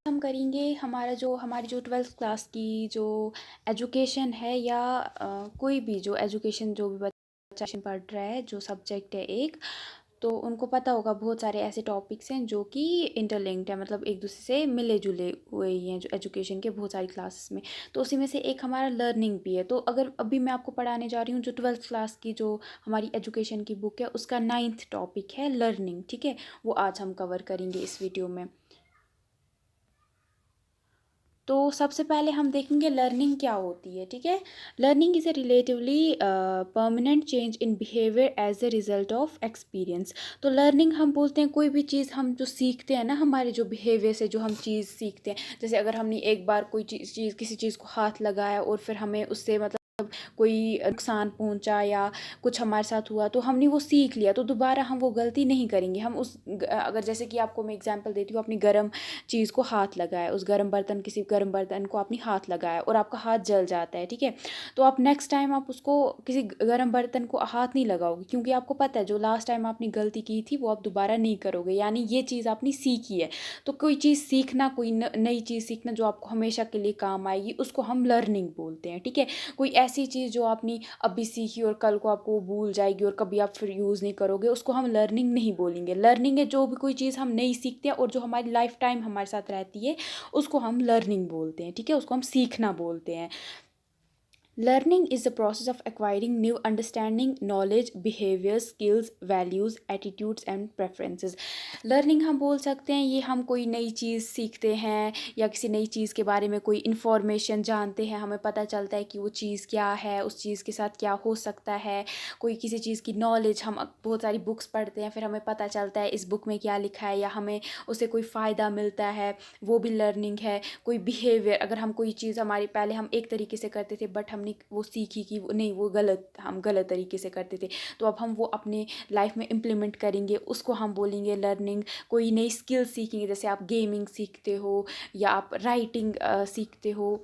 हम करेंगे हमारी जो 12th क्लास की जो एजुकेशन है या कोई भी जो एजुकेशन जो भी बच्चा पढ़ रहा है जो सब्जेक्ट है एक, तो उनको पता होगा बहुत सारे ऐसे टॉपिक्स हैं जो कि इंटरलिंक्ड है, मतलब एक दूसरे से मिले जुले हुए ही हैं जो एजुकेशन के बहुत सारी क्लासेस में। तो उसी में से एक हमारा लर्निंग भी है। तो अगर अभी मैं आपको पढ़ाने जा रही हूँ जो 12th क्लास की जो हमारी एजुकेशन की बुक है उसका 9th टॉपिक है लर्निंग, ठीक है। वो आज हम कवर करेंगे इस वीडियो में। तो सबसे पहले हम देखेंगे लर्निंग क्या होती है, ठीक है। Learning is a relatively permanent change in behaviour as a result of experience. तो लर्निंग हम बोलते हैं कोई भी चीज़ हम जो सीखते हैं ना, हमारे जो बिहेवियर से जो हम चीज़ सीखते हैं। जैसे अगर हमने एक बार कोई चीज़ किसी चीज़ को हाथ लगाया और फिर हमें उससे मतलब कोई नुकसान पहुंचा या कुछ हमारे साथ हुआ तो हमने वो सीख लिया, तो दोबारा हम वो गलती नहीं करेंगे। हम अगर जैसे कि आपको मैं एग्जांपल देती हूँ, अपनी गर्म चीज़ को हाथ लगाया, उस किसी गर्म बर्तन को आपने हाथ लगाया और आपका हाथ जल जाता है, ठीक है। तो आप नेक्स्ट टाइम आप उसको किसी गर्म बर्तन को हाथ नहीं लगाओगे, क्योंकि आपको पता है जो लास्ट टाइम आपने गलती की थी वो आप दोबारा नहीं करोगे, यानी ये चीज़ आपने सीखी है। तो कोई चीज़ सीखना, कोई नई चीज़ सीखना जो आपको हमेशा के लिए काम आएगी, उसको हम लर्निंग बोलते हैं, ठीक है। कोई ऐसी चीज़ जो आपने अभी सीखी और कल को आपको भूल जाएगी और कभी आप फिर यूज़ नहीं करोगे, उसको हम लर्निंग नहीं बोलेंगे। लर्निंग है जो भी कोई चीज़ हम नई सीखते हैं और जो हमारी लाइफ टाइम हमारे साथ रहती है, उसको हम लर्निंग बोलते हैं, ठीक है। उसको हम सीखना बोलते हैं। Learning is the process of acquiring new understanding, knowledge, behavior, skills, values, attitudes and preferences. Learning हम बोल सकते हैं ये हम कोई नई चीज़ सीखते हैं या किसी नई चीज़ के बारे में कोई इन्फॉर्मेशन जानते हैं, हमें पता चलता है कि वो चीज़ क्या है, उस चीज़ के साथ क्या हो सकता है। कोई किसी चीज़ की नॉलेज, हम बहुत सारी बुक्स पढ़ते हैं, फिर हमें पता चलता है इस बुक में क्या लिखा है या हमें उससे कोई फ़ायदा मिलता है, वो भी लर्निंग है। कोई बिहेवियर, अगर हम कोई चीज़ हमारी पहले हम एक तरीके से करते थे बट हमने वो सीखी कि नहीं वो गलत, हम गलत तरीके से करते थे, तो अब हम वो अपने लाइफ में इम्प्लीमेंट करेंगे, उसको हम बोलेंगे लर्निंग। कोई नई स्किल सीखेंगे, जैसे आप गेमिंग सीखते हो या आप राइटिंग सीखते हो,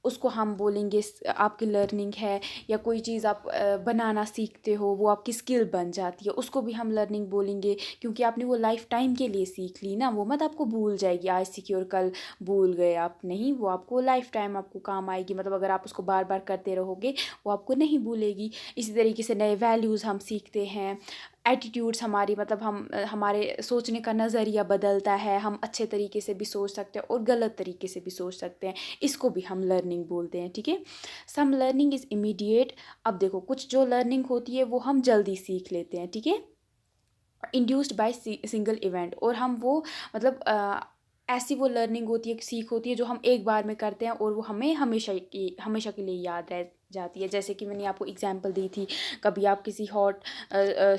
उसको हम बोलेंगे आपकी लर्निंग है। या कोई चीज़ आप बनाना सीखते हो, वो आपकी स्किल बन जाती है, उसको भी हम लर्निंग बोलेंगे, क्योंकि आपने वो लाइफ टाइम के लिए सीख ली ना, वो मत आपको भूल जाएगी, आज सीखी और कल भूल गए आप, नहीं, वो आपको लाइफ टाइम आपको काम आएगी। मतलब अगर आप उसको बार बार करते रहोगे वो आपको नहीं भूलेगी। इसी तरीके से नए वैल्यूज़ हम सीखते हैं। एटीट्यूड्स हमारी, मतलब हमारे सोचने का नज़रिया बदलता है, हम अच्छे तरीके से भी सोच सकते हैं और गलत तरीके से भी सोच सकते हैं, इसको भी हम लर्निंग बोलते हैं, ठीक है। Some learning is immediate. अब देखो, कुछ जो लर्निंग होती है वो हम जल्दी सीख लेते हैं, ठीक है, इंड्यूस्ड बाय सिंगल इवेंट। और हम वो मतलब ऐसी वो लर्निंग होती है, सीख होती है जो हम एक बार में करते हैं और वो हमें हमेशा के लिए याद रह जाती है। जैसे कि मैंने आपको एग्जांपल दी थी, कभी आप किसी हॉट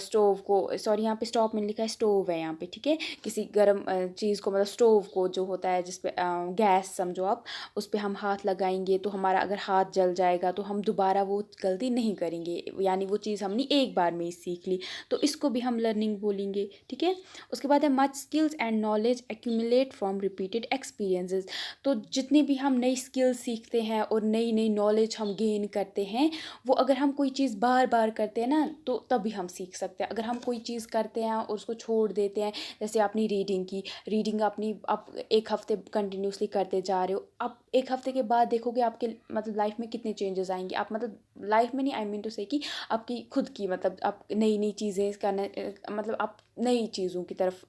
स्टोव को, सॉरी यहाँ पे स्टॉप में लिखा है स्टोव है यहाँ पे, ठीक है, किसी गर्म चीज़ को, मतलब स्टोव को जो होता है जिस पे गैस समझो आप, उस पे हम हाथ लगाएंगे तो हमारा अगर हाथ जल जाएगा तो हम दोबारा वो गलती नहीं करेंगे, यानी वो चीज़ हमने एक बार में ही सीख ली, तो इसको भी हम लर्निंग बोलेंगे, ठीक है। उसके बाद है much skills and knowledge accumulate from repeated experiences. तो जितनी भी हम नई स्किल्स सीखते हैं और नई नई नॉलेज हम गेन करते हैं, वो अगर हम कोई चीज़ बार बार करते हैं ना तो तभी हम सीख सकते हैं। अगर हम कोई चीज़ करते हैं और उसको छोड़ देते हैं, जैसे आपने रीडिंग की, रीडिंग अपनी आप एक हफ्ते कंटिन्यूसली करते जा रहे हो, आप एक हफ्ते के बाद देखोगे आपके मतलब लाइफ में कितने चेंजेस आएंगे। आप मतलब लाइफ में नहीं, आई मीन टू से कि आपकी खुद की, मतलब आप नई नई चीज़ें करने, मतलब आप नई चीज़ों की तरफ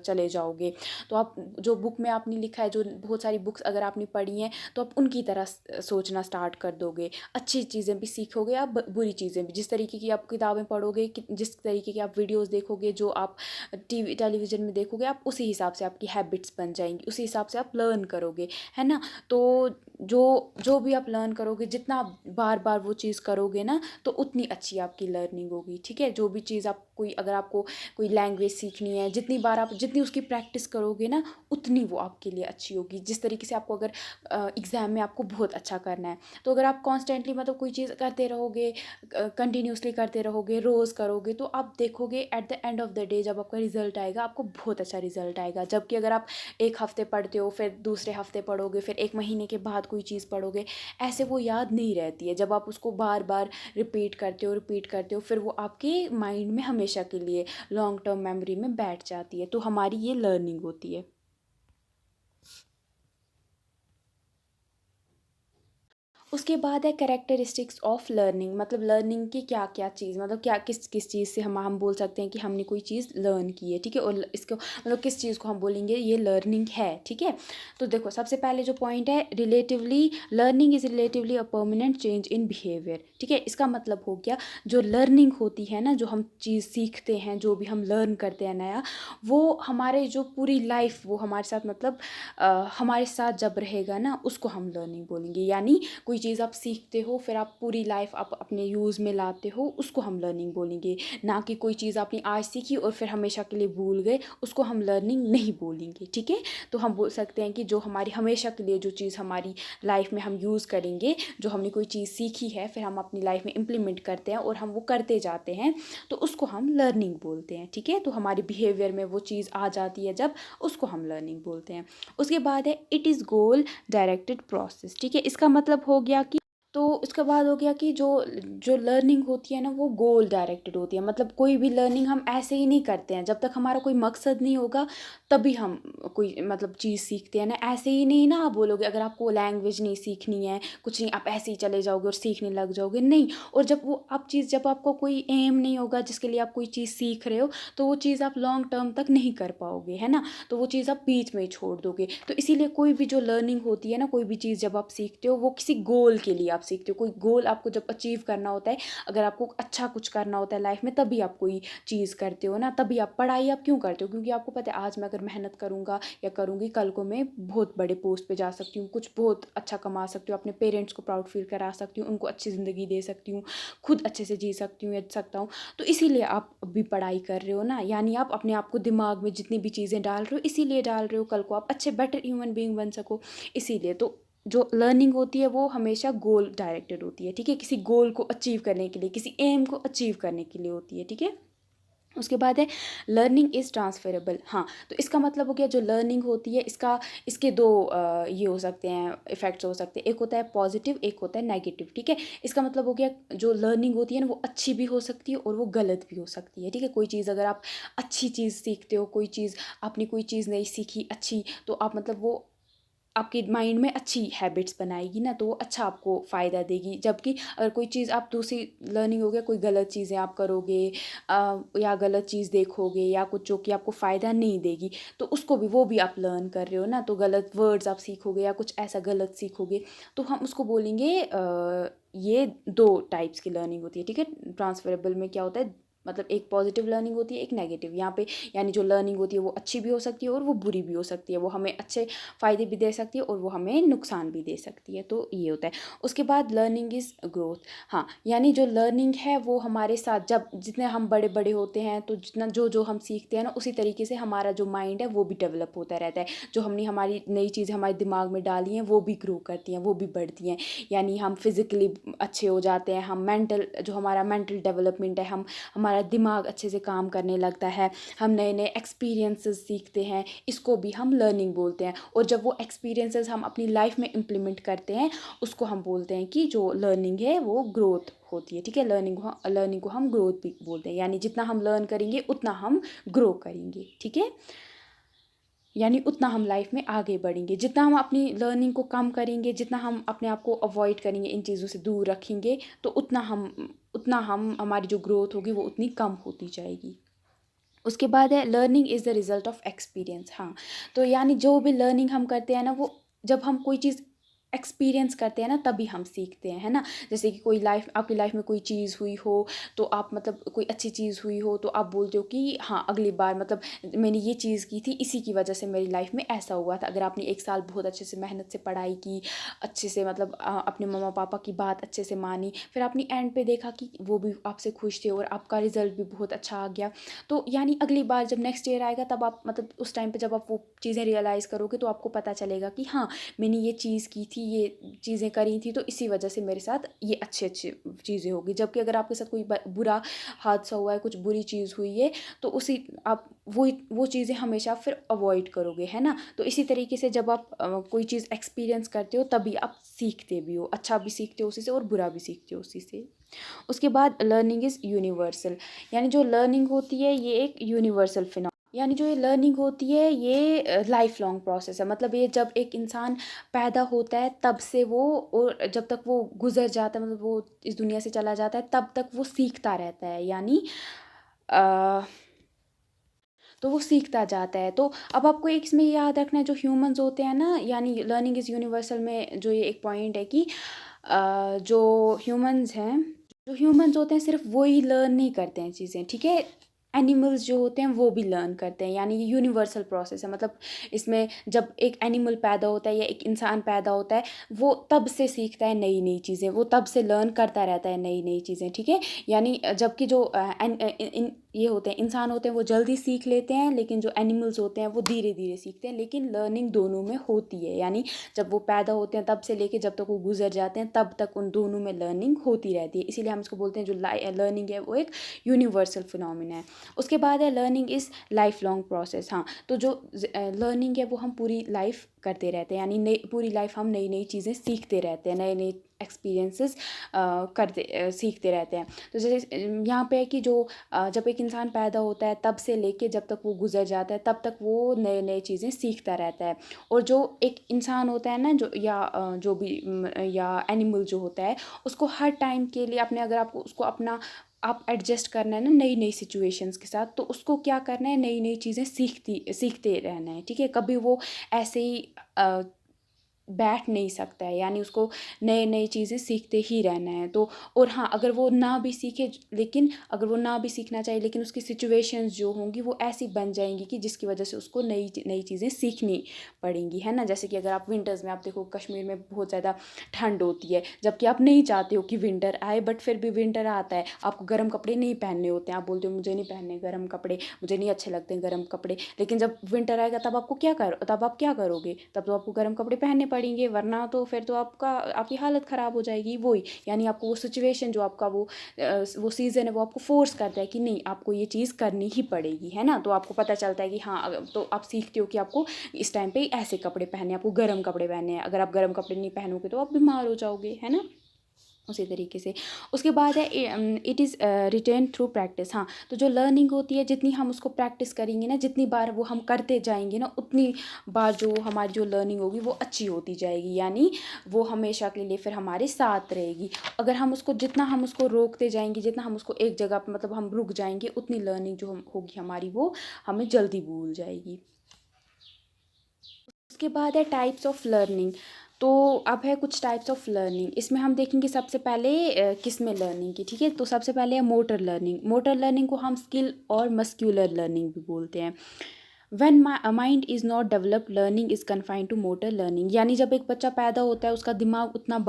चले जाओगे। तो आप जो बुक में आपने लिखा है, जो बहुत सारी बुक्स अगर आपने पढ़ी हैं, तो आप उनकी तरह सोचना स्टार्ट कर दोगे। अच्छी चीज़ें भी सीखोगे आप, बुरी चीज़ें भी। जिस तरीके की आप किताबें पढ़ोगे, जिस तरीके की आप वीडियोज़ देखोगे, जो आप टेलीविज़न में देखोगे, आप उसी हिसाब से आपकी हैबिट्स बन जाएंगी, उसी हिसाब से आप लर्न करोगे, है ना। तो जो जो भी आप लर्न करोगे, जितना आप बार बार वो चीज़ करोगे ना, तो उतनी अच्छी आपकी लर्निंग होगी, ठीक है। जो भी चीज़ आप अगर आपको कोई लैंग्वेज सीखनी है, जितनी बार आप जितनी उसकी प्रैक्टिस करोगे ना, उतनी वो आपके लिए अच्छी होगी। जिस तरीके से आपको अगर एग्ज़ाम में आपको बहुत अच्छा करना है, तो अगर आप कॉन्स्टेंटली मतलब कोई चीज़ करते रहोगे, कंटिन्यूसली करते रहोगे, रोज़ करोगे, तो आप देखोगे at the end of the day जब आपका रिजल्ट आएगा, आपको बहुत अच्छा रिजल्ट आएगा। जबकि अगर आप एक हफ्ते पढ़ते हो, फिर दूसरे हफ्ते पढ़ोगे, फिर एक महीने के बाद कोई चीज़ पढ़ोगे, ऐसे वो याद नहीं रहती है। जब आप उसको बार बार रिपीट करते हो, फिर वो आपके माइंड में हमेशा के लिए लॉन्ग टर्म मेमोरी में बैठ जाती है। तो हमारी ये लर्निंग होती है। उसके बाद है कैरेक्टरिस्टिक्स ऑफ लर्निंग, मतलब लर्निंग की क्या क्या चीज़, मतलब क्या किस किस चीज़ से हम बोल सकते हैं कि हमने कोई चीज़ लर्न की है, ठीक है। और इसको मतलब किस चीज़ को हम बोलेंगे ये लर्निंग है, ठीक है। तो देखो सबसे पहले जो पॉइंट है, relatively learning is relatively a permanent change in behaviour, ठीक है। इसका मतलब हो गया जो लर्निंग होती है ना, जो हम चीज़ सीखते हैं, जो भी हम लर्न करते हैं नया, वो हमारे जो पूरी लाइफ वो हमारे साथ मतलब हमारे साथ जब रहेगा ना, उसको हम लर्निंग बोलेंगे। यानी कोई चीज़ आप सीखते हो फिर आप पूरी लाइफ आप अपने यूज़ में लाते हो, उसको हम लर्निंग बोलेंगे। ना कि कोई चीज़ आपने आज सीखी और फिर हमेशा के लिए भूल गए, उसको हम लर्निंग नहीं बोलेंगे, ठीक है। तो हम बोल सकते हैं कि जो हमारी हमेशा के लिए जो चीज़ हमारी लाइफ में हम यूज़ करेंगे, जो हमने कोई चीज़ सीखी है फिर हम अपनी लाइफ में इम्प्लीमेंट करते हैं और हम वो करते जाते हैं, तो उसको हम लर्निंग बोलते हैं, ठीक है। तो हमारे बिहेवियर में वो चीज़ आ जाती है जब, उसको हम लर्निंग बोलते हैं। उसके बाद है it is goal directed process, ठीक है। इसका मतलब हो गया कि, तो इसके बाद हो गया कि जो जो लर्निंग होती है ना वो गोल डायरेक्टेड होती है। मतलब कोई भी लर्निंग हम ऐसे ही नहीं करते हैं, जब तक हमारा कोई मकसद नहीं होगा तभी हम कोई मतलब चीज़ सीखते हैं ना। ऐसे ही नहीं ना, आप बोलोगे अगर आपको लैंग्वेज नहीं सीखनी है, कुछ नहीं, आप ऐसे ही चले जाओगे और सीखने लग जाओगे, नहीं। और जब वो आप चीज़, जब आपको कोई एम नहीं होगा जिसके लिए आप कोई चीज़ सीख रहे हो, तो वो चीज़ आप लॉन्ग टर्म तक नहीं कर पाओगे, है ना। तो वो चीज़ आप बीच में ही छोड़ दोगे। तो इसीलिए कोई भी जो लर्निंग होती है ना, कोई भी चीज़ जब आप सीखते हो वो किसी गोल के लिए आप सीखते हो। कोई गोल आपको जब अचीव करना होता है, अगर आपको अच्छा कुछ करना होता है लाइफ में, तभी आप कोई चीज़ करते हो ना। तभी आप पढ़ाई आप क्यों करते हो, क्योंकि आपको पता है आज मैं अगर मेहनत करूँगा या करूँगी, कल को मैं बहुत बड़े पोस्ट पे जा सकती हूँ, कुछ बहुत अच्छा कमा सकती हूँ, अपने पेरेंट्स को प्राउड फील करा सकती हूँ, उनको अच्छी ज़िंदगी दे सकती हूँ, खुद अच्छे से जी सकती हूँ या सकता हूँ। तो इसीलिए आप भी पढ़ाई कर रहे हो ना। यानी आप अपने आप को दिमाग में जितनी भी चीज़ें डाल रहे हो, इसीलिए डाल रहे हो कल को आप अच्छे बेटर ह्यूमन बीइंग बन सको। इसीलिए तो जो लर्निंग होती है वो हमेशा गोल डायरेक्टेड होती है, ठीक है। किसी गोल को अचीव करने के लिए, किसी एम को अचीव करने के लिए होती है, ठीक है। उसके बाद है लर्निंग इज़ ट्रांसफरेबल। हाँ, तो इसका मतलब हो गया जो लर्निंग होती है, इसका इसके दो ये हो सकते हैं, इफ़ेक्ट्स हो सकते हैं। एक होता है पॉजिटिव, एक होता है नेगेटिव, ठीक है। इसका मतलब हो गया जो लर्निंग होती है ना वो अच्छी भी हो सकती है और वो गलत भी हो सकती है, ठीक है। कोई चीज़ अगर आप अच्छी चीज़ सीखते हो, कोई चीज़ आपने कोई चीज़ नहीं सीखी अच्छी, तो आप मतलब वो आपके माइंड में अच्छी हैबिट्स बनाएगी ना, तो वो अच्छा आपको फ़ायदा देगी। जबकि अगर कोई चीज़ आप दूसरी लर्निंग हो गया, कोई गलत चीज़ें आप करोगे या गलत चीज़ देखोगे या कुछ जो कि आपको फ़ायदा नहीं देगी, तो उसको भी, वो भी आप लर्न कर रहे हो ना। तो गलत वर्ड्स आप सीखोगे या कुछ ऐसा गलत सीखोगे, तो हम उसको बोलेंगे ये दो टाइप्स की लर्निंग होती है, ठीक है। ट्रांसफरेबल में क्या होता है, मतलब एक पॉजिटिव लर्निंग होती है, एक नेगेटिव। यहाँ पे यानी जो लर्निंग होती है वो अच्छी भी हो सकती है और वो बुरी भी हो सकती है। वो हमें अच्छे फ़ायदे भी दे सकती है और वो हमें नुकसान भी दे सकती है। तो ये होता है। उसके बाद लर्निंग इज़ ग्रोथ। हाँ, यानी जो लर्निंग है वो हमारे साथ जब जितने हम बड़े बड़े होते हैं, तो जितना जो जो हम सीखते हैं ना, उसी तरीके से हमारा जो माइंड है वो भी डेवलप होता रहता है। जो हमने हमारी नई चीज़ें हमारे दिमाग में डाली हैं वो भी ग्रो करती हैं, वो भी बढ़ती हैं। यानी हम फिज़िकली अच्छे हो जाते हैं, हम मेंटल, जो हमारा मेंटल डेवलपमेंट है, हमारा दिमाग अच्छे से काम करने लगता है, हम नए नए एक्सपीरियंसेस सीखते हैं, इसको भी हम लर्निंग बोलते हैं। और जब वो एक्सपीरियंसेस हम अपनी लाइफ में इम्प्लीमेंट करते हैं, उसको हम बोलते हैं कि जो लर्निंग है वो ग्रोथ होती है, ठीक है। लर्निंग को हम ग्रोथ भी बोलते हैं। यानी जितना हम लर्न करेंगे उतना हम ग्रो करेंगे, ठीक है। यानी उतना हम लाइफ में आगे बढ़ेंगे। जितना हम अपनी लर्निंग को कम करेंगे, जितना हम अपने आप को अवॉइड करेंगे, इन चीज़ों से दूर रखेंगे, तो उतना हम हमारी जो ग्रोथ होगी वो उतनी कम होती जाएगी। उसके बाद है learning is the result of experience. हाँ, तो यानी जो भी लर्निंग हम करते हैं ना, वो जब हम कोई चीज़ एक्सपीरियंस करते हैं ना तभी हम सीखते हैं, है ना। जैसे कि कोई लाइफ, आपकी लाइफ में कोई चीज़ हुई हो, तो आप मतलब कोई अच्छी चीज़ हुई हो तो आप बोलते हो कि हाँ अगली बार मतलब मैंने ये चीज़ की थी, इसी की वजह से मेरी लाइफ में ऐसा हुआ था। अगर आपने एक साल बहुत अच्छे से मेहनत से पढ़ाई की, अच्छे से मतलब अपने मम्मा पापा की बात अच्छे से मानी, फिर आपने एंड पे देखा कि वो भी आपसे खुश थे और आपका रिजल्ट भी बहुत अच्छा आ गया, तो यानी अगली बार जब नेक्स्ट ईयर आएगा तब आप मतलब उस टाइम पे जब आप वो चीज़ें रियलाइज़ करोगे, तो आपको पता चलेगा कि हाँ मैंने ये चीज़ की थी, ये चीज़ें करी थी, तो इसी वजह से मेरे साथ ये अच्छी अच्छी चीज़ें होगी। जबकि अगर आपके साथ कोई बुरा हादसा हुआ है, कुछ बुरी चीज़ हुई है, तो उसी आप वो चीज़ें हमेशा फिर अवॉइड करोगे, है ना। तो इसी तरीके से जब आप कोई चीज़ एक्सपीरियंस करते हो तभी आप सीखते भी हो, अच्छा भी सीखते हो उसी से और बुरा भी सीखते हो उसी से। उसके बाद लर्निंग इज़ यूनिवर्सल। यानी जो लर्निंग होती है ये एक यूनिवर्सल फिनोमेना यानी जो ये लर्निंग होती है ये लाइफ लॉन्ग प्रोसेस है, मतलब ये जब एक इंसान पैदा होता है तब से वो, और जब तक वो गुजर जाता है, मतलब वो इस दुनिया से चला जाता है, तब तक वो सीखता रहता है। यानी अ, तो वो सीखता जाता है। तो अब आपको एक इसमें याद रखना है, जो ह्यूमंस होते हैं ना, यानी लर्निंग इज़ यूनिवर्सल में जो ये एक पॉइंट है कि जो ह्यूमंस हैं, जो ह्यूमंस होते हैं सिर्फ वो ही लर्न नहीं करते हैं चीज़ें, ठीक है। एनिमल्स जो होते हैं वो भी लर्न करते हैं, यानी ये यूनिवर्सल प्रोसेस है। मतलब इसमें जब एक एनिमल पैदा होता है या एक इंसान पैदा होता है, वो तब से सीखता है नई नई चीज़ें, वो तब से लर्न करता रहता है नई नई चीज़ें, ठीक है। यानी जबकि जो ये होते हैं, इंसान होते हैं, वो जल्दी सीख लेते हैं, लेकिन जो एनिमल्स होते हैं वो धीरे धीरे सीखते हैं, लेकिन लर्निंग दोनों में होती है। यानी जब वो पैदा होते हैं तब से लेके जब तक वो गुजर जाते हैं, तब तक उन दोनों में लर्निंग होती रहती है। इसीलिए हम इसको बोलते हैं जो लर्निंग है वो एक यूनिवर्सल फिनोमिना है। उसके बाद है learning is life long process. हाँ, तो जो लर्निंग है वो हम पूरी लाइफ करते रहते हैं, यानी नई पूरी लाइफ हम नई नई चीज़ें सीखते रहते हैं, नए नए एक्सपीरियंसेस सीखते रहते हैं। तो जैसे यहाँ पे है कि जो जब एक इंसान पैदा होता है तब से लेके जब तक वो गुजर जाता है, तब तक वो नए नए चीज़ें सीखता रहता है। और जो एक इंसान होता है ना, जो या जो भी या एनिमल जो होता है, उसको हर टाइम के लिए अपने, अगर आपको उसको अपना आप एडजस्ट करना है ना नई नई सिचुएशंस के साथ, तो उसको क्या करना है, नई नई चीज़ें सीखते रहना है, ठीक है। कभी वो ऐसे ही बैठ नहीं सकता है, यानी उसको नए नई चीज़ें सीखते ही रहना है। तो और हाँ, अगर वो ना भी सीखे, लेकिन अगर वो ना भी सीखना चाहिए, लेकिन उसकी सिचुएशंस जो होंगी वो ऐसी बन जाएंगी कि जिसकी वजह से उसको नई नई चीज़ें सीखनी पड़ेंगी, है ना। जैसे कि अगर आप विंटर्स में, आप देखो कश्मीर में बहुत ज़्यादा ठंड होती है, जबकि आप नहीं चाहते हो कि विंटर आए, बट फिर भी विंटर आता है, आपको गर्म कपड़े नहीं पहनने होते हैं, आप बोलते हो मुझे नहीं पहनने गर्म कपड़े, मुझे नहीं अच्छे लगते हैं गर्म कपड़े। लेकिन जब विंटर आएगा तब आप क्या करोगे, तब तो आपको गर्म कपड़े पहनने पड़ेंगे, वरना तो फिर तो आपकी हालत ख़राब हो जाएगी। वही, यानी आपको वो सिचुएशन, जो आपका वो सीज़न है, वो आपको फोर्स करता है कि नहीं, आपको ये चीज़ करनी ही पड़ेगी, है ना। तो आपको पता चलता है कि हाँ, तो आप सीखते हो कि आपको इस टाइम पे ऐसे कपड़े पहने, आपको गर्म कपड़े पहने हैं। अगर आप गर्म कपड़े नहीं पहनोगे तो आप बीमार हो जाओगे, है ना। उसी तरीके से उसके बाद है it is retain through practice. हाँ, तो जो लर्निंग होती है, जितनी हम उसको प्रैक्टिस करेंगे ना, जितनी बार वो हम करते जाएंगे ना, उतनी बार जो हमारी जो लर्निंग होगी वो अच्छी होती जाएगी, यानी वो हमेशा के लिए फिर हमारे साथ रहेगी। अगर हम उसको, जितना हम उसको रोकते जाएंगे, जितना हम उसको एक जगह पर, मतलब हम रुक जाएंगे, उतनी लर्निंग जो होगी हमारी, वो हमें जल्दी भूल जाएगी। उसके बाद है टाइप्स ऑफ लर्निंग। तो अब है कुछ टाइप्स ऑफ लर्निंग, इसमें हम देखेंगे सबसे पहले किस में लर्निंग की, ठीक है। तो सबसे पहले है मोटर लर्निंग। मोटर लर्निंग को हम स्किल और मस्क्यूलर लर्निंग भी बोलते हैं। When mind is not develop, learning is confined to motor learning. यानी जब एक बच्चा पैदा होता है, उसका दिमाग उतना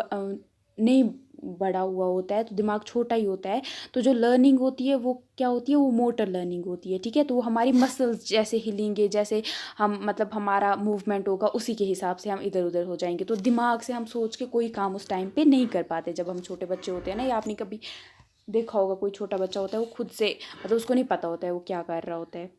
नहीं बड़ा हुआ होता है, तो दिमाग छोटा ही होता है, तो जो लर्निंग होती है वो क्या होती है, वो मोटर लर्निंग होती है, ठीक है। तो वो हमारी मसल्स जैसे हिलेंगे, जैसे हम, मतलब हमारा मूवमेंट होगा, उसी के हिसाब से हम इधर उधर हो जाएंगे। तो दिमाग से हम सोच के कोई काम उस टाइम पे नहीं कर पाते, जब हम छोटे बच्चे होते हैं ना, या आपने कभी देखा होगा कोई छोटा बच्चा होता है, वो खुद से, मतलब उसको नहीं पता होता है वो क्या कर रहा होता है,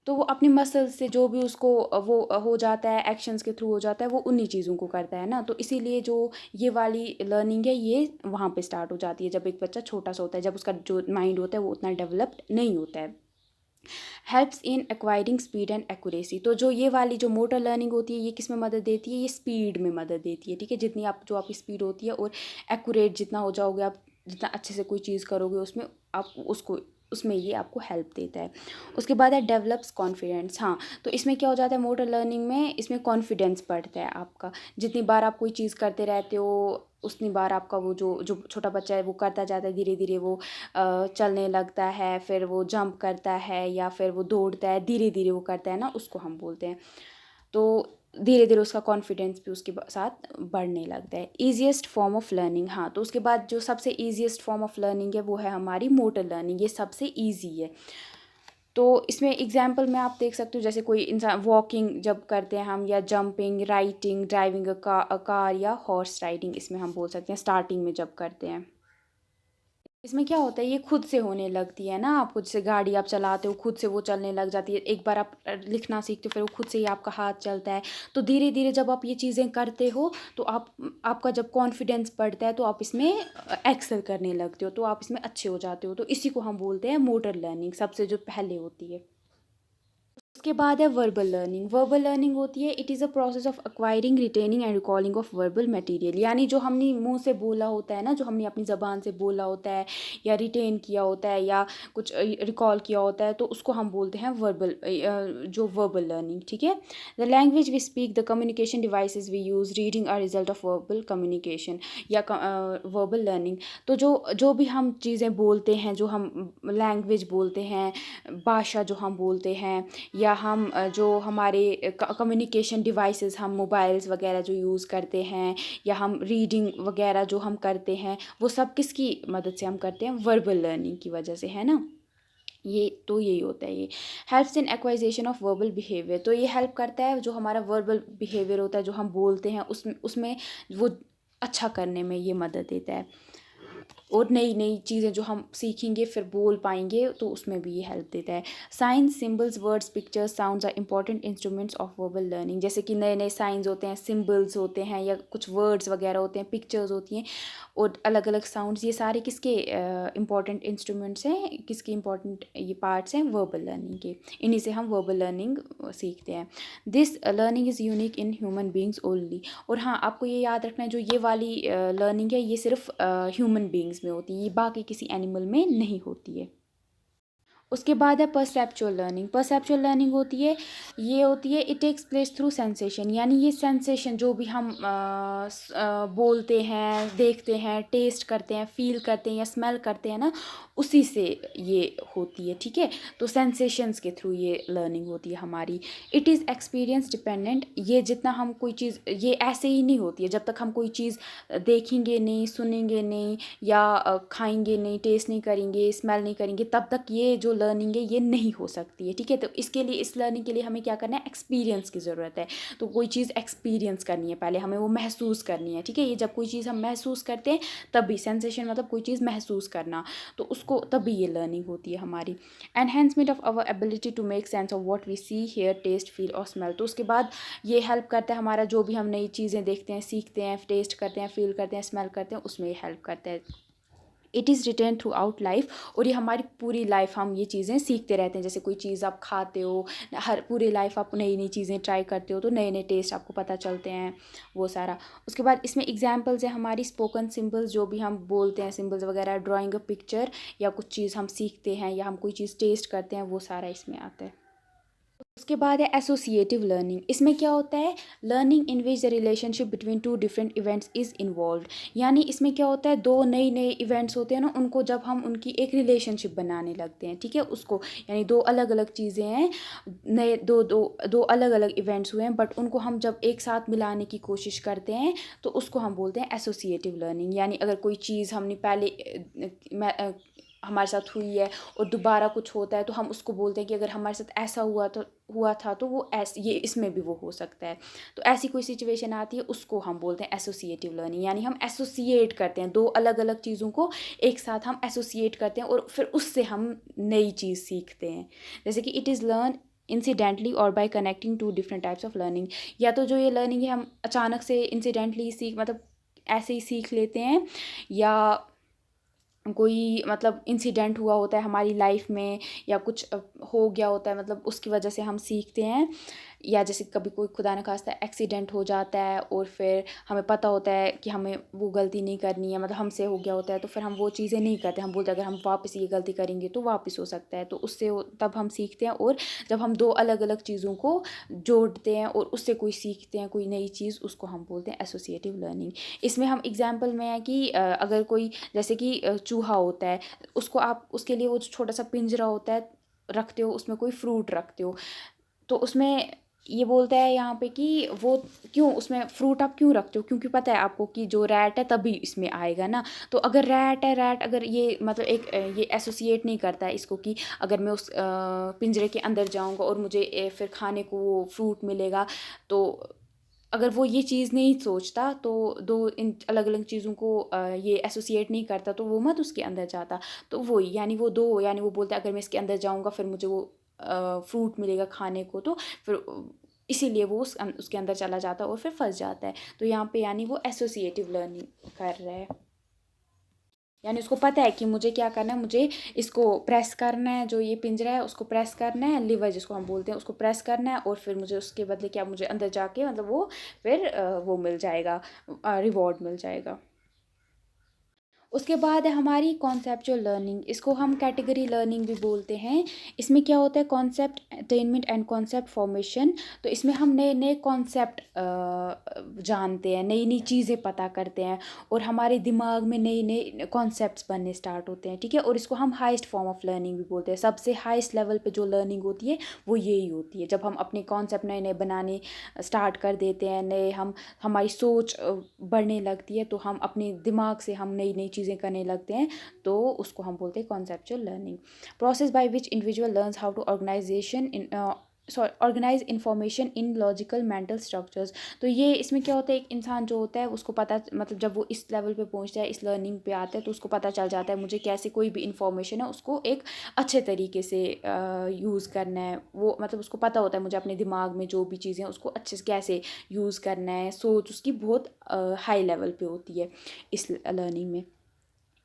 तो वो अपनी मसल्स से जो भी उसको वो हो जाता है, एक्शंस के थ्रू हो जाता है, वो उन्हीं चीज़ों को करता है ना। तो इसीलिए जो ये वाली लर्निंग है, ये वहाँ पे स्टार्ट हो जाती है जब एक बच्चा छोटा सा होता है, जब उसका जो माइंड होता है वो उतना डेवलप्ड नहीं होता है। Helps in acquiring speed and accuracy. तो जो ये वाली जो मोटर लर्निंग होती है, ये किस में मदद देती है, ये स्पीड में मदद देती है, ठीक है। जितनी आप, जो आपकी स्पीड होती है, और एक्यूरेट जितना हो जाओगे आप, जितना अच्छे से कोई चीज़ करोगे उसमें, आप उसको, उसमें ये आपको हेल्प देता है। उसके बाद है डेवलप्स कॉन्फिडेंस। हाँ, तो इसमें क्या हो जाता है, मोटर लर्निंग में इसमें कॉन्फिडेंस बढ़ता है आपका। जितनी बार आप कोई चीज़ करते रहते हो, उतनी बार आपका वो जो जो छोटा बच्चा है वो करता जाता है, धीरे धीरे वो चलने लगता है, फिर वो जंप करता है, या फिर वो दौड़ता है, धीरे धीरे वो करता है ना, उसको हम बोलते हैं। तो धीरे धीरे उसका कॉन्फिडेंस भी उसके साथ बढ़ने लगता है। Easiest form of learning. हाँ, तो उसके बाद जो सबसे ईजिएस्ट फॉर्म ऑफ लर्निंग है वो है हमारी मोटर लर्निंग, ये सबसे ईजी है। तो इसमें एग्जाम्पल में आप देख सकते हो, जैसे कोई इंसान वॉकिंग जब करते हैं हम, या jumping, writing, driving a car, या हॉर्स राइडिंग, इसमें हम बोल सकते हैं स्टार्टिंग में जब करते हैं। इसमें क्या होता है, ये खुद से होने लगती है ना, आपको जैसे गाड़ी आप चलाते हो, खुद से वो चलने लग जाती है। एक बार आप लिखना सीखते हो, फिर वो खुद से ही आपका हाथ चलता है। तो धीरे धीरे जब आप ये चीज़ें करते हो, तो आपका जब कॉन्फिडेंस बढ़ता है, तो आप इसमें एक्सेल करने लगते हो, तो आप इसमें अच्छे हो जाते हो। तो इसी को हम बोलते हैं मोटर लर्निंग, सबसे जो पहले होती है। उसके बाद है वर्बल लर्निंग। वर्बल लर्निंग होती है, it is a process of acquiring, retaining and recalling of verbal material. यानी जो हमने मुंह से बोला होता है ना, जो हमने अपनी ज़बान से बोला होता है या रिटेन किया होता है या कुछ रिकॉल किया होता है, तो उसको हम बोलते हैं वर्बल, जो वर्बल लर्निंग, ठीक है। The language we speak, the communication devices we use, reading are result of verbal communication या वर्बल लर्निंग। तो जो जो भी हम चीज़ें बोलते हैं, जो हम लैंग्वेज बोलते हैं, भाषा जो हम बोलते हैं, या हम जो हमारे कम्युनिकेशन डिवाइसेस, हम मोबाइल्स वगैरह जो यूज़ करते हैं, या हम रीडिंग वगैरह जो हम करते हैं, वो सब किसकी मदद से हम करते हैं? वर्बल लर्निंग की वजह से, है ना। ये तो यही होता है। ये helps in acquisition of verbal behaviour. तो ये हेल्प करता है, जो हमारा वर्बल बिहेवियर होता है, जो हम बोलते हैं, उसमें वो अच्छा करने में ये मदद देता है। और नई नई चीज़ें जो हम सीखेंगे फिर बोल पाएंगे, तो उसमें भी ये हेल्प देता है। Science, symbols, words, pictures, sounds are important instruments of verbal learning. जैसे कि नए नए साइंस होते हैं, सिम्बल्स होते हैं, या कुछ वर्ड्स वगैरह होते हैं, पिक्चर्स होती हैं, और अलग अलग साउंड्स, ये सारे किसके इंपॉर्टेंट इंस्ट्रूमेंट्स हैं, किसके इंपॉर्टेंट ये पार्ट्स हैं? वर्बल लर्निंग के। इन्हीं से हम वर्बल लर्निंग सीखते हैं। This learning is unique in human beings only. और हाँ, आपको ये याद रखना है, जो ये वाली लर्निंग है, ये सिर्फ ह्यूमन बींग्स में होती है, ये बाकी किसी एनिमल में नहीं होती है। उसके बाद है परसेप्चुअल लर्निंग। परसेप्चुअल लर्निंग होती है, ये होती है, it takes place through sensation. यानी ये सेंसेशन जो भी हम बोलते हैं, देखते हैं, टेस्ट करते हैं, फील करते हैं या स्मेल करते हैं ना, उसी से ये होती है, ठीक है। तो सेंसेशंस के थ्रू ये लर्निंग होती है हमारी। It is experience dependent. ये जितना हम कोई चीज़, ये ऐसे ही नहीं होती है, जब तक हम कोई चीज़ देखेंगे नहीं, सुनेंगे नहीं, या खाएंगे नहीं, टेस्ट नहीं करेंगे, स्मेल नहीं करेंगे, तब तक ये जो लर्निंग है ये नहीं हो सकती है, ठीक है। तो इसके लिए, इस लर्निंग के लिए हमें क्या करना है? एक्सपीरियंस की ज़रूरत है। तो कोई चीज़ एक्सपीरियंस करनी है, पहले हमें वो महसूस करनी है, ठीक है। ये जब कोई चीज़ हम महसूस करते हैं, तभी सेंसेशन मतलब कोई चीज़ महसूस करना, तो उसको तभी ये लर्निंग होती है हमारी। Enhancement of our ability to make sense of what we see, hear, taste, feel और स्मेल। तो उसके बाद ये हेल्प करता है हमारा, जो भी हम नई चीज़ें देखते हैं, सीखते हैं, टेस्ट करते हैं, फील करते हैं, स्मेल करते हैं, उसमें ये हेल्प करता है। It is retain throughout life. और ये हमारी पूरी लाइफ हम ये चीज़ें सीखते रहते हैं। जैसे कोई चीज़ आप खाते हो, हर पूरी लाइफ आप नई नई चीज़ें ट्राई करते हो, तो नए नए टेस्ट आपको पता चलते हैं, वो सारा। उसके बाद इसमें एग्जांपल्स है हमारी स्पोकन सिम्बल्स, जो भी हम बोलते हैं, सिम्बल्स वगैरह, ड्राइंग अ पिक्चर, या कुछ चीज़ हम सीखते हैं, या हम कोई चीज़ टेस्ट करते हैं, वो सारा इसमें आता है। उसके बाद है एसोसिएटिव लर्निंग। इसमें क्या होता है? Learning in which the relationship between two different events is involve. यानी इसमें क्या होता है? दो नए नए इवेंट्स होते हैं ना, उनको जब हम उनकी एक रिलेशनशिप बनाने लगते हैं, ठीक है, उसको, यानी दो अलग अलग चीज़ें हैं, नए दो दो दो अलग अलग इवेंट्स हुए हैं, बट उनको हम जब एक साथ मिलाने की कोशिश करते हैं, तो उसको हम बोलते हैं एसोसिएटिव लर्निंग। यानी अगर कोई चीज़ हमने पहले हमारे साथ हुई है, और दोबारा कुछ होता है, तो हम उसको बोलते हैं कि अगर हमारे साथ ऐसा हुआ था, तो वो ऐसे, ये इसमें भी वो हो सकता है। तो ऐसी कोई सिचुएशन आती है, उसको हम बोलते हैं एसोसिएटिव लर्निंग। यानी हम एसोसिएट करते हैं, दो अलग अलग चीज़ों को एक साथ हम एसोसिएट करते हैं, और फिर उससे हम नई चीज़ सीखते हैं। जैसे कि इट इज़ लर्न इंसिडेंटली और by connecting to different types of learning. या तो जो ये लर्निंग है, हम अचानक से इंसिडेंटली सीख, मतलब ऐसे ही सीख लेते हैं, या कोई मतलब इंसिडेंट हुआ होता है हमारी लाइफ में, या कुछ हो गया होता है, मतलब उसकी वजह से हम सीखते हैं। या जैसे कभी कोई खुदा न खास्ता एक्सीडेंट हो जाता है, और फिर हमें पता होता है कि हमें वो गलती नहीं करनी है, मतलब हमसे हो गया होता है, तो फिर हम वो चीज़ें नहीं करते। हम बोलते हैं अगर हम वापस ये गलती करेंगे तो वापस हो सकता है, तो उससे तब हम सीखते हैं। और जब हम दो अलग अलग चीज़ों को जोड़ते हैं और उससे कोई सीखते हैं, कोई नई चीज़, उसको हम बोलते हैं एसोसिएटिव लर्निंग। इसमें हम एग्जाम्पल में है कि अगर कोई, जैसे कि चूहा होता है, उसको आप, उसके लिए वो जो छोटा सा पिंजरा होता है रखते हो, उसमें कोई फ्रूट रखते हो, तो उसमें ये बोलता है यहाँ पे कि वो, क्यों उसमें फ्रूट आप क्यों रखते हो? क्योंकि पता है आपको कि जो रैट है तभी इसमें आएगा ना। तो अगर रैट है, रैट अगर ये मतलब एक ये एसोसिएट नहीं करता है इसको कि अगर मैं उस पिंजरे के अंदर जाऊंगा और मुझे फिर खाने को वो फ्रूट मिलेगा, तो अगर वो ये चीज़ नहीं सोचता, तो दो इन अलग अलग चीज़ों को ये एसोसिएट नहीं करता, तो वो मत उसके अंदर जाता। तो वही, यानी वो दो, यानी वो बोलता है अगर मैं इसके अंदर जाऊंगा फिर मुझे वो फ्रूट मिलेगा खाने को, तो फिर इसीलिए वो उसके अंदर चला जाता है और फिर फंस जाता है। तो यहाँ पे यानी वो एसोसिएटिव लर्निंग कर रहा है। यानी उसको पता है कि मुझे क्या करना है, मुझे इसको प्रेस करना है, जो ये पिंजरा है उसको प्रेस करना है, लिवर जिसको हम बोलते हैं उसको प्रेस करना है, और फिर मुझे उसके बदले क्या, मुझे अंदर जाके मतलब वो फिर वो मिल जाएगा, रिवॉर्ड मिल जाएगा। उसके बाद है हमारी कॉन्सेप्चुअल लर्निंग, इसको हम कैटेगरी लर्निंग भी बोलते हैं। इसमें क्या होता है, concept attainment and concept formation. तो इसमें हम नए नए कॉन्सेप्ट जानते हैं, नई नई चीज़ें पता करते हैं, और हमारे दिमाग में नए नए कॉन्सेप्ट्स बनने स्टार्ट होते हैं, ठीक है। और इसको हम हाईएस्ट फॉर्म ऑफ लर्निंग भी बोलते हैं। सबसे हाईएस्ट लेवल पे जो लर्निंग होती है वो यही होती है, जब हम अपने कॉन्सेप्ट नए नए बनाने स्टार्ट कर देते हैं, नए हम हमारी सोच बढ़ने लगती है, तो हम अपने दिमाग से हम नई नई चीज़ें करने लगते हैं, तो उसको हम बोलते हैं conceptual learning. Process by which individual learns how to organization in organize information in logical mental structures. तो ये इसमें क्या होता है, एक इंसान जो होता है उसको पता, मतलब जब वो इस लेवल पे पहुंचता है, इस लर्निंग पे आता है, तो उसको पता चल जाता है मुझे कैसे कोई भी इंफॉर्मेशन है उसको एक अच्छे तरीके से यूज़ करना है। वो मतलब उसको पता होता है मुझे अपने दिमाग में जो भी चीज़ें हैं उसको अच्छे से कैसे यूज़ करना है। सोच उसकी बहुत हाई लेवल पे होती है इस लर्निंग में।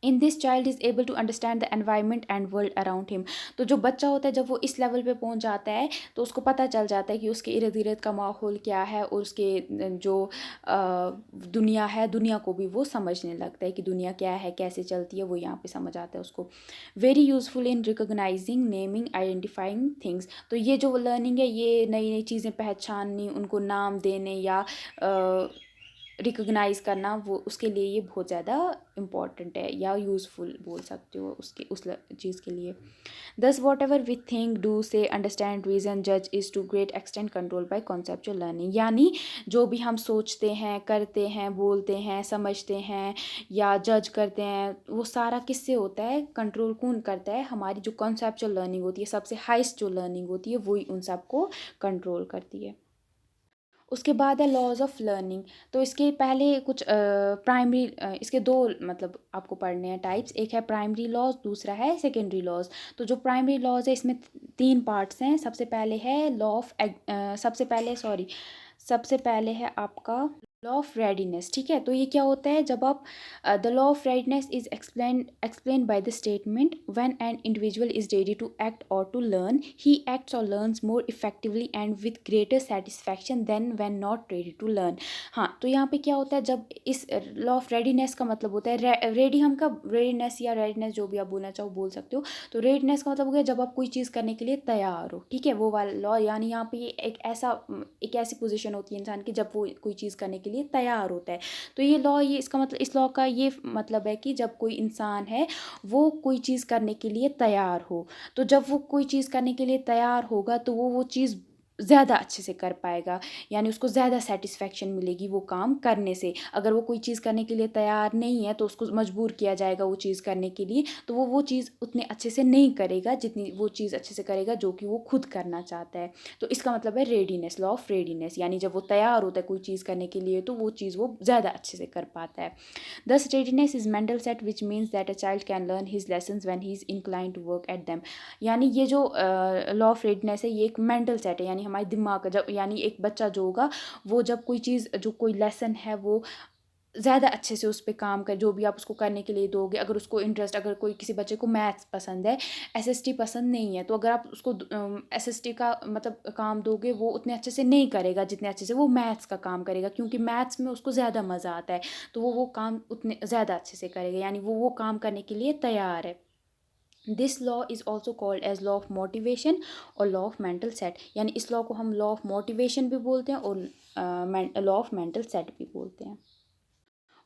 In this child is able to understand the environment and world around him. तो जो बच्चा होता है जब वो इस लेवल पे पहुंच जाता है, तो उसको पता चल जाता है कि उसके इर्द गिर्द का माहौल क्या है, और उसके जो दुनिया है, दुनिया को भी वो समझने लगता है कि दुनिया क्या है, कैसे चलती है, वो यहाँ पे समझ आता है उसको। वेरी यूज़फुल इन रिकोगनाइजिंग, नेमिंग, आइडेंटिफाइंग थिंग्स। तो ये जो लर्निंग है, ये नई नई चीज़ें पहचाननी, उनको नाम देने या रिकॉग्नाइज करना, वो उसके लिए ये बहुत ज़्यादा इम्पॉर्टेंट है, या यूज़फुल बोल सकते हो उसके उस चीज़ के लिए। Thus whatever we think, do, say, understand, reason, जज is to great extent control by conceptual learning. यानी जो भी हम सोचते हैं, करते हैं, बोलते हैं, समझते हैं या जज करते हैं, वो सारा किससे होता है, कंट्रोल कौन करता है, हमारी जो कॉन्सेप्चुअल लर्निंग होती है, सबसे हाईएस्ट जो लर्निंग होती है, वही उन सबको कंट्रोल करती है। उसके बाद है लॉज ऑफ लर्निंग। तो इसके पहले कुछ प्राइमरी, इसके दो मतलब आपको पढ़ने हैं टाइप्स, एक है प्राइमरी लॉज, दूसरा है सेकेंडरी लॉज। तो जो प्राइमरी लॉज है इसमें तीन पार्ट्स हैं। सबसे पहले है लॉ ऑफ सबसे पहले है आपका लॉ ऑफ रेडीनेस, ठीक है। तो ये क्या होता है, जब आप the law of readiness is explain by the statement when an individual is ready to act और टू लर्न, ही एक्ट्स और learns more effectively and with greater satisfaction than when not ready to learn. हाँ, तो यहाँ पे क्या होता है, जब इस लॉ ऑफ रेडीनेस का मतलब होता है रेडी, हम कब रेडीनेस या रेडीनेस जो भी आप बोलना चाहो बोल सकते हो। तो रेडीनेस का मतलब हो गया जब आप कोई चीज़ करने के लिए तैयार हो, ठीक है, वो वाला लॉ। यानी यहाँ पे ये एक ऐसी पोजीशन होती है इंसान की जब वो कोई चीज़ करने के लिए तैयार होता है। तो ये लॉ, ये इसका मतलब, इस लॉ का ये मतलब है कि जब कोई इंसान है वो कोई चीज़ करने के लिए तैयार हो, तो जब वो कोई चीज़ करने के लिए तैयार होगा तो वो चीज़ ज़्यादा अच्छे से कर पाएगा, यानी उसको ज़्यादा सेटिस्फेक्शन मिलेगी वो काम करने से। अगर वो कोई चीज़ करने के लिए तैयार नहीं है तो उसको मजबूर किया जाएगा वो चीज़ करने के लिए, तो वो चीज़ उतने अच्छे से नहीं करेगा जितनी वो चीज़ अच्छे से करेगा जो कि वो खुद करना चाहता है। तो इसका मतलब है रेडीनेस, लॉ ऑफ रेडीनेस, यानी जब वो तैयार होता है कोई चीज़ करने के लिए तो वो चीज़ वो ज़्यादा अच्छे से कर पाता है। Thus, readiness is mental set which means that a child can learn his lessons when he is inclined to work at them। यानी ये जो लॉ ऑफ रेडीनेस है ये एक मेंटल सेट है, यानी हमारे दिमाग का, जब यानी एक बच्चा जो होगा वो जब कोई चीज़, जो कोई लेसन है वो ज़्यादा अच्छे से उस पे काम कर, जो भी आप उसको करने के लिए दोगे, अगर उसको इंटरेस्ट, अगर कोई किसी बच्चे को मैथ्स पसंद है, एसएसटी पसंद नहीं है, तो अगर आप उसको एसएसटी का मतलब काम दोगे, वो उतने अच्छे से नहीं करेगा जितने अच्छे से वो मैथ्स का काम करेगा, क्योंकि मैथ्स में उसको ज़्यादा मज़ा आता है, तो वो काम उतने ज़्यादा अच्छे से करेगा, यानी वो काम करने के लिए तैयार है। This law is also called as law of motivation और लॉ ऑफ मेंटल सेट। यानी इस लॉ को हम लॉ ऑफ मोटिवेशन भी बोलते हैं और लॉ ऑफ मेंटल सेट भी बोलते हैं।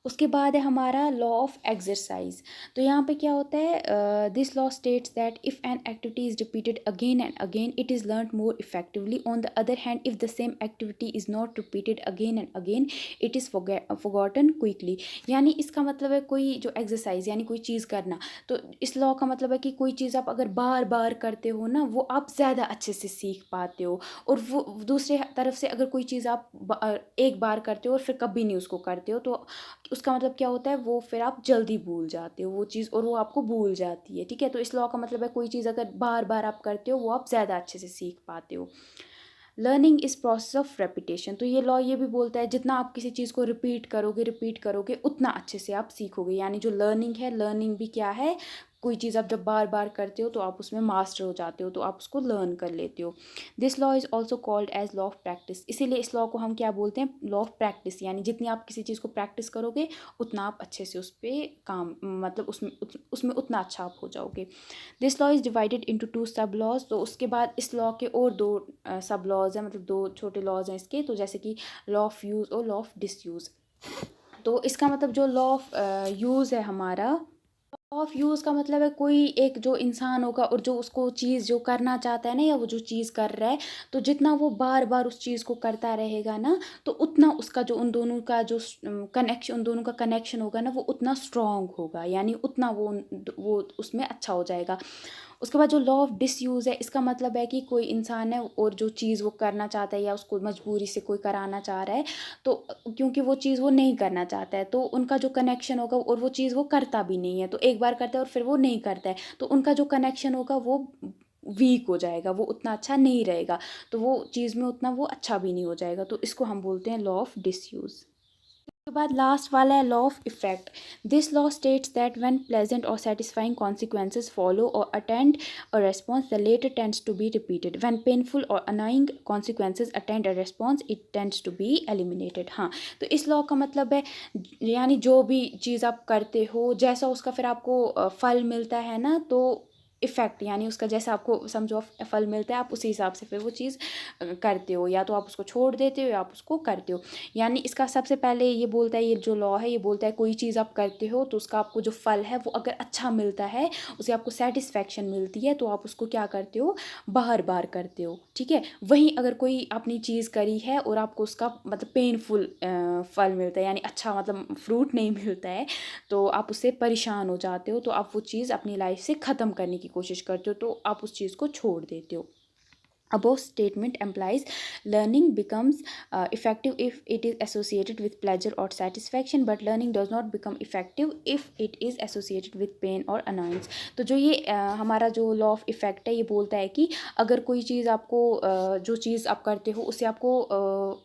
उसके बाद है हमारा लॉ ऑफ एक्सरसाइज। तो यहाँ पे क्या होता है, this law states that if an activity is repeated again and again it is learn more effectively. On the other hand if the same activity is not repeated again and again it is forgotten quickly. यानी इसका मतलब है कोई जो exercise यानी कोई चीज़ करना, तो इस लॉ का मतलब है कि कोई चीज़ आप अगर बार बार करते हो ना, वो आप ज़्यादा अच्छे से सीख पाते हो। और वो दूसरे तरफ से अगर कोई चीज़ आप एक बार करते हो और फिर कभी नहीं उसको करते हो, तो उसका मतलब क्या होता है, वो फिर आप जल्दी भूल जाते हो वो चीज़, और वो आपको भूल जाती है, ठीक है। तो इस लॉ का मतलब है कोई चीज़ अगर बार बार आप करते हो वो आप ज़्यादा अच्छे से सीख पाते हो। Learning is process of repetition. तो ये लॉ ये भी बोलता है जितना आप किसी चीज़ को रिपीट करोगे उतना अच्छे से आप सीखोगे। यानी जो लर्निंग है, लर्निंग भी क्या है, कोई चीज़ आप जब बार बार करते हो तो आप उसमें मास्टर हो जाते हो, तो आप उसको लर्न कर लेते हो। This law is also called as law of practice. इसीलिए इस लॉ को हम क्या बोलते हैं, लॉ ऑफ प्रैक्टिस। यानी जितनी आप किसी चीज़ को प्रैक्टिस करोगे उतना आप अच्छे से उस पर काम, मतलब उसमें उतना अच्छा आप हो जाओगे। This law is divided into two सब लॉज। तो उसके बाद इस लॉ के और दो सब लॉज हैं, मतलब दो छोटे लॉज हैं इसके। तो जैसे कि लॉ ऑफ यूज़ और लॉ ऑफ डिसयूज़। तो इसका मतलब जो लॉ ऑफ यूज़ है हमारा, ऑफ यूज़ का मतलब है कोई एक जो इंसान होगा और जो उसको चीज़ जो करना चाहता है ना, या वो जो चीज़ कर रहा है, तो जितना वो बार बार उस चीज़ को करता रहेगा ना, तो उतना उसका जो उन दोनों का जो कनेक्शन, उन दोनों का कनेक्शन होगा ना, वो उतना स्ट्रांग होगा। यानी उतना वो उसमें अच्छा हो जाएगा। उसके बाद जो लॉ ऑफ डिसयूज़ है, इसका मतलब है कि कोई इंसान है और जो चीज़ वो करना चाहता है या उसको मजबूरी से कोई कराना चाह रहा है, तो क्योंकि वो चीज़ वो नहीं करना चाहता है, तो उनका जो कनेक्शन होगा, और वो चीज़ वो करता भी नहीं है, तो एक बार करता है और फिर वो नहीं करता है, तो उनका जो कनेक्शन होगा वो वीक हो जाएगा, वो उतना अच्छा नहीं रहेगा, तो वो चीज़ में उतना वो अच्छा भी नहीं हो जाएगा। तो इसको हम बोलते हैं लॉ ऑफ डिसयूज़। के बाद लास्ट वाला है law of effect. This law states that when pleasant और सेटिस्फाइंग कॉन्सिक्वेंसेज फॉलो और attend a response the latter tends to be repeated, when painful और annoying consequences attend a response it tends to be eliminated. हाँ, तो इस law का मतलब है, यानी जो भी चीज़ आप करते हो, जैसा उसका फिर आपको फल मिलता है ना, तो इफ़ेक्ट यानी उसका जैसा आपको समझो फल मिलता है, आप उसी हिसाब से फिर वो चीज़ करते हो, या तो आप उसको छोड़ देते हो या आप उसको करते हो। यानी इसका सबसे पहले ये बोलता है, ये जो लॉ है ये बोलता है कोई चीज़ आप करते हो तो उसका आपको जो फल है वो अगर अच्छा मिलता है, उसे आपको सेटिस्फेक्शन मिलती है, तो आप उसको क्या करते हो, बार बार करते हो। ठीक है, वहीं अगर कोई अपनी चीज़ करी है और आपको उसका मतलब पेनफुल फल मिलता है, यानी अच्छा मतलब फ्रूट नहीं मिलता है, तो आप उससे परेशान हो जाते हो, तो आप वो चीज़ अपनी लाइफ से ख़त्म करने की कोशिश करते हो, तो आप उस चीज़ को छोड़ देते हो। Above statement implies learning becomes effective if it is associated with pleasure or satisfaction, but learning does not become effective if it is associated with pain or annoyance. तो जो ये हमारा जो लॉ ऑफ इफेक्ट है, ये बोलता है कि अगर कोई चीज़ आपको जो चीज़ आप करते हो उससे आपको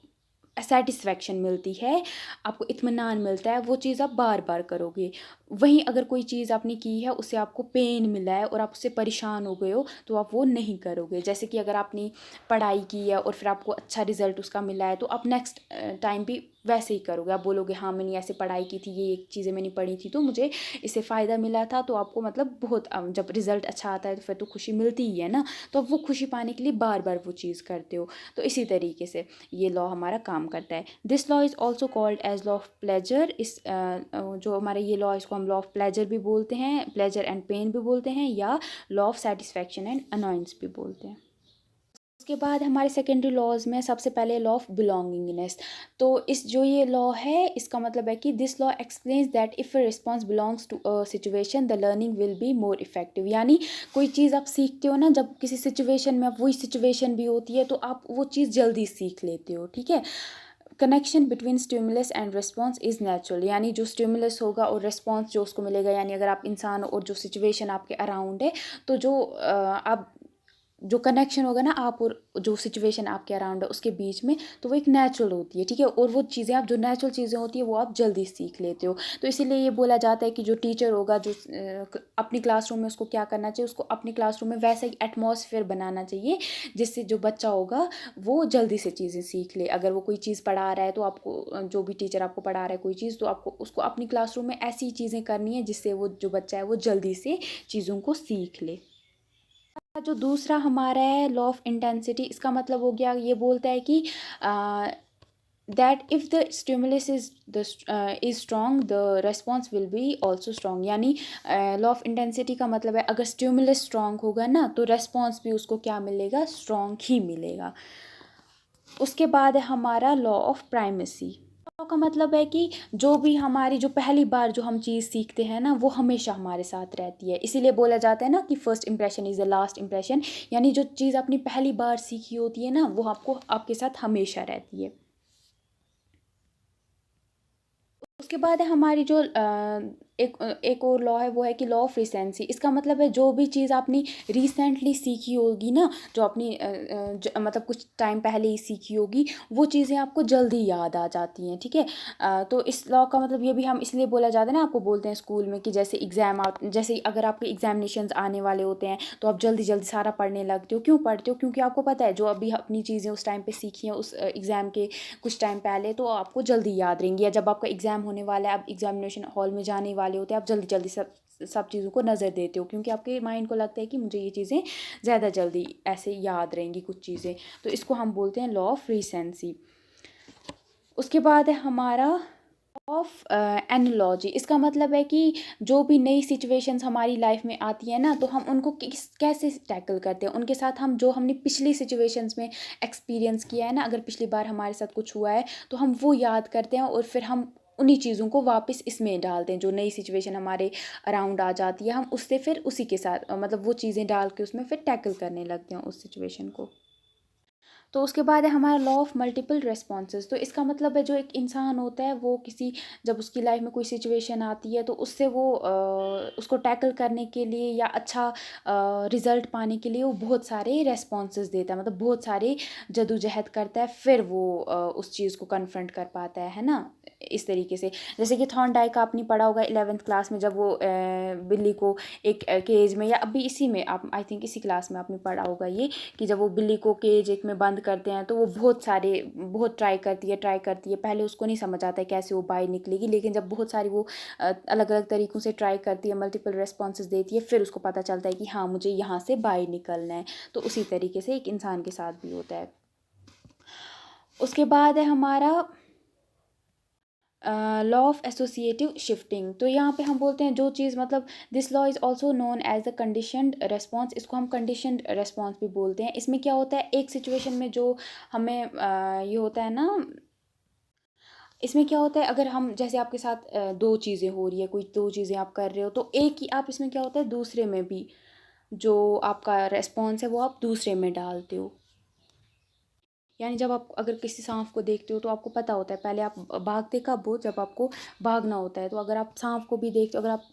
सेटिस्फेक्शन मिलती है, आपको इत्मीनान मिलता है, वो चीज़ आप बार बार करोगे। वहीं अगर कोई चीज़ आपने की है, उससे आपको पेन मिला है और आप उससे परेशान हो गए हो, तो आप वो नहीं करोगे। जैसे कि अगर आपने पढ़ाई की है और फिर आपको अच्छा रिजल्ट उसका मिला है, तो आप नेक्स्ट टाइम भी वैसे ही करोगे। आप बोलोगे हाँ मैंने ऐसे पढ़ाई की थी, ये चीज़ें मैंने पढ़ी थी, तो मुझे इससे फ़ायदा मिला था, तो आपको मतलब बहुत जब रिज़ल्ट अच्छा आता है तो फिर तो खुशी मिलती ही है ना, तो आप वो खुशी पाने के लिए बार बार वो चीज़ करते हो। तो इसी तरीके से ये लॉ हमारा काम करता है। This law is also called as law of pleasure. इस जो हमारा ये लॉ, इसको हम लॉ ऑफ प्लेजर भी बोलते हैं, प्लेजर एंड पेन भी बोलते हैं, या law of satisfaction and annoyance भी बोलते हैं। उसके बाद हमारे सेकेंडरी लॉज में सबसे पहले लॉ ऑफ बिलोंगिंगनेस। तो इस जो ये लॉ है, इसका मतलब है कि this law explains that if a response belongs to a situation the learning will be more effective. यानी कोई चीज़ आप सीखते हो ना, जब किसी सिचुएशन में, अब वही सिचुएशन भी होती है, तो आप वो चीज़ जल्दी सीख लेते हो। ठीक है, connection between stimulus and response is natural. यानी जो स्टिमुलस होगा और रिस्पॉन्स जो उसको मिलेगा, यानी अगर आप इंसान और जो सिचुएशन आपके अराउंड है, तो जो आप जो कनेक्शन होगा ना आप और जो सिचुएशन आपके अराउंड है उसके बीच में, तो वो एक नेचुरल होती है। ठीक है, और वो चीज़ें आप जो नेचुरल चीज़ें होती है वो आप जल्दी सीख लेते हो। तो इसीलिए ये बोला जाता है कि जो टीचर होगा, जो अपनी क्लासरूम में, उसको क्या करना चाहिए, उसको अपनी क्लासरूम में वैसा ही एटमॉस्फेयर बनाना चाहिए जिससे जो बच्चा होगा वो जल्दी से चीज़ें सीख ले। अगर वो कोई चीज़ पढ़ा रहा है, तो आपको जो भी टीचर आपको पढ़ा रहा है कोई चीज़, तो आपको उसको अपनी क्लासरूम में ऐसी चीज़ें करनी है जिससे वो जो बच्चा है वो जल्दी से चीज़ों को सीख ले। जो दूसरा हमारा है लॉ ऑफ इंटेंसिटी, इसका मतलब हो गया, ये बोलता है कि that if the stimulus is strong the response will be also strong. यानी लॉ ऑफ इंटेंसिटी का मतलब है अगर स्टिमुलस स्ट्रॉन्ग होगा ना, तो रेस्पॉन्स भी उसको क्या मिलेगा, स्ट्रॉन्ग ही मिलेगा। उसके बाद है हमारा लॉ ऑफ प्राइमेसी। लॉ का मतलब है कि जो भी हमारी जो पहली बार जो हम चीज़ सीखते हैं ना, वो हमेशा हमारे साथ रहती है। इसीलिए बोला जाता है ना कि first impression is the last impression. यानी जो चीज़ आपने पहली बार सीखी होती है ना, वो आपको आपके साथ हमेशा रहती है। उसके बाद है हमारी जो एक और लॉ है, वो है कि लॉ ऑफ रिसेंसी। इसका मतलब है जो भी चीज़ आपने रिसेंटली सीखी होगी ना, जो अपनी मतलब कुछ टाइम पहले ही सीखी होगी, वो चीज़ें आपको जल्दी याद आ जाती हैं, ठीक है। तो इस लॉ का मतलब ये भी हम इसलिए बोला जाता है ना, आपको बोलते हैं स्कूल में कि जैसे जैसे अगर आपके एग्जामिनेशंस आने वाले होते हैं तो आप जल्दी जल्दी सारा पढ़ने लगते हो। क्यों पढ़ते हो? क्योंकि आपको पता है जो अभी अपनी चीज़ें उस टाइम पे सीखी हैं उस एग्ज़ाम के कुछ टाइम पहले, तो आपको जल्दी याद रहेंगी। या जब आपका एग्ज़ाम होने वाला है, आप एग्जामिनेशन हॉल में जाने वाले होते हैं, आप जल्दी जल्दी सब चीज़ों को नज़र देते हो, क्योंकि आपके माइंड को लगता है कि मुझे ये चीज़ें ज़्यादा जल्दी ऐसे याद रहेंगी कुछ चीज़ें। तो इसको हम बोलते हैं लॉ ऑफ रिसेंसी। उसके बाद है हमारा ऑफ एनालॉजी। इसका मतलब है कि जो भी नई सिचुएशंस हमारी लाइफ में आती है ना, तो हम उनको कैसे टैकल करते हैं, उनके साथ हम जो हमने पिछली सिचुएशंस में एक्सपीरियंस किया है ना, अगर पिछली बार हमारे साथ कुछ हुआ है तो हम वो याद करते हैं और फिर हम उन्हीं चीज़ों को वापस इसमें डालते हैं। जो नई सिचुएशन हमारे अराउंड आ जाती है, हम उससे फिर उसी के साथ मतलब वो चीज़ें डाल के उसमें फिर टैकल करने लगते हैं उस सिचुएशन को। तो उसके बाद है हमारा लॉ ऑफ मल्टीपल रिस्पॉन्सेज। तो इसका मतलब है जो एक इंसान होता है वो किसी जब उसकी लाइफ में कोई सिचुएशन आती है तो उससे वो उसको टैकल करने के लिए या अच्छा रिजल्ट पाने के लिए वो बहुत सारे रेस्पॉन्सेज देता है, मतलब बहुत सारे जदोजहद करता है, फिर वो उस चीज़ को कन्फ्रंट कर पाता है ना, इस तरीके से। जैसे कि थॉर्नडाइक आपने पढ़ा होगा 11th क्लास में, जब वो बिल्ली को एक केज में, या अभी इसी में आप आई थिंक इसी क्लास में आपने पढ़ा होगा ये, कि जब वो बिल्ली को केज एक में बंद करते हैं तो वो बहुत ट्राई करती है, पहले उसको नहीं समझ आता है कैसे वो बाहर निकलेगी, लेकिन जब बहुत सारी वो अलग अलग तरीक़ों से ट्राई करती है, मल्टीपल रेस्पॉन्सेज देती है, फिर उसको पता चलता है कि हाँ मुझे यहाँ से बाहर निकलना है। तो उसी तरीके से एक इंसान के साथ भी होता है। उसके बाद है हमारा लॉ ऑफ एसोसिएटिव शिफ्टिंग। तो यहाँ पे हम बोलते हैं जो चीज़ मतलब this law is also known as the conditioned response. इसको हम कंडीशनड रेस्पॉन्स भी बोलते हैं। इसमें क्या होता है, एक सिचुएशन में जो हमें ये होता है ना, इसमें क्या होता है, अगर हम जैसे आपके साथ दो चीज़ें हो रही है, कोई दो चीज़ें आप कर रहे हो, तो एक ही आप इसमें क्या होता है दूसरे में भी जो आपका रेस्पॉन्स है वो आप दूसरे में डालते हो। यानी जब आप अगर किसी सांप को देखते हो तो आपको पता होता है, पहले आप भागते कब हो, जब आपको भागना होता है। तो अगर आप सांप को भी देखते हो, अगर आप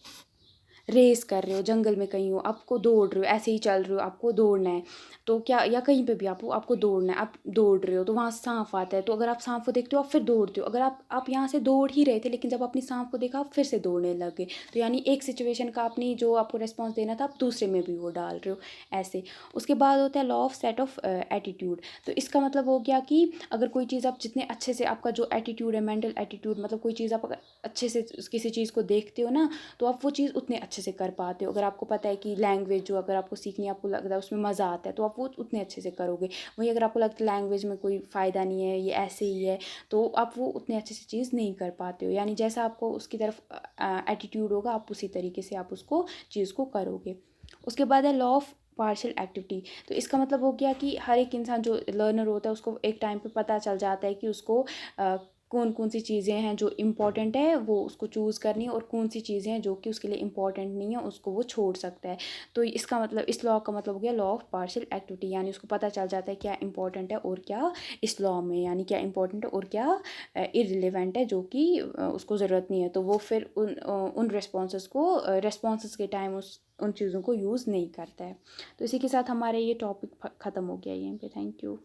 रेस कर रहे हो, जंगल में कहीं हो, आपको दौड़ रहे हो, ऐसे ही चल रहे हो, आपको दौड़ना है, तो क्या, या कहीं पे भी आपको दौड़ना है, आप दौड़ रहे हो तो वहाँ सांप आता है, तो अगर आप सांप को देखते हो आप फिर दौड़ते हो। अगर आप यहाँ से दौड़ ही रहे थे, लेकिन जब आपने सांप को देखा आप फिर से दौड़ने लगे, तो यानी एक सिचुएशन का आपने जो आपको रिस्पॉन्स देना था आप दूसरे में भी वो डाल रहे हो, ऐसे। उसके बाद होता है law of set of attitude. तो इसका मतलब हो गया कि अगर कोई चीज़ आप जितने अच्छे से, आपका जो एटीट्यूड है, मेंटल एटीट्यूड, मतलब कोई चीज़ आप अगर अच्छे से किसी चीज़ को देखते हो ना, तो आप वो चीज़ उतने अच्छे से कर पाते हो। अगर आपको पता है कि लैंग्वेज जो अगर आपको सीखनी है, आपको लगता है उसमें मज़ा आता है, तो आप वो उतने अच्छे से करोगे। वहीं अगर आपको लगता है लैंग्वेज में कोई फ़ायदा नहीं है, ये ऐसे ही है, तो आप वो उतने अच्छे से चीज़ नहीं कर पाते हो। यानी जैसा आपको उसकी तरफ एटीट्यूड होगा, आप उसी तरीके से आप उसको चीज़ को करोगे। उसके बाद है लॉ ऑफ पार्शियल एक्टिविटी। तो इसका मतलब हो गया कि हर एक इंसान जो लर्नर होता है उसको एक टाइम पे पता चल जाता है कि उसको कौन कौन सी चीज़ें हैं जो इम्पोर्टेंट है वो उसको चूज़ करनी है, और कौन सी चीज़ें हैं जो कि उसके लिए इम्पोर्टेंट नहीं है उसको वो छोड़ सकता है। तो इसका मतलब, इस लॉ का मतलब हो गया लॉ ऑफ पार्शियल एक्टिविटी। यानी उसको पता चल जाता है क्या इंपॉर्टेंट है और क्या इस लॉ में, यानी क्या इंपॉर्टेंट है और क्या इररिलेवेंट है, जो कि उसको ज़रूरत नहीं है, तो वो फिर उन रेस्पॉन्सेस के टाइम उन चीज़ों को यूज़ नहीं करता है। तो इसी के साथ हमारे ये टॉपिक ख़त्म हो गया यहीं पे। Thank you.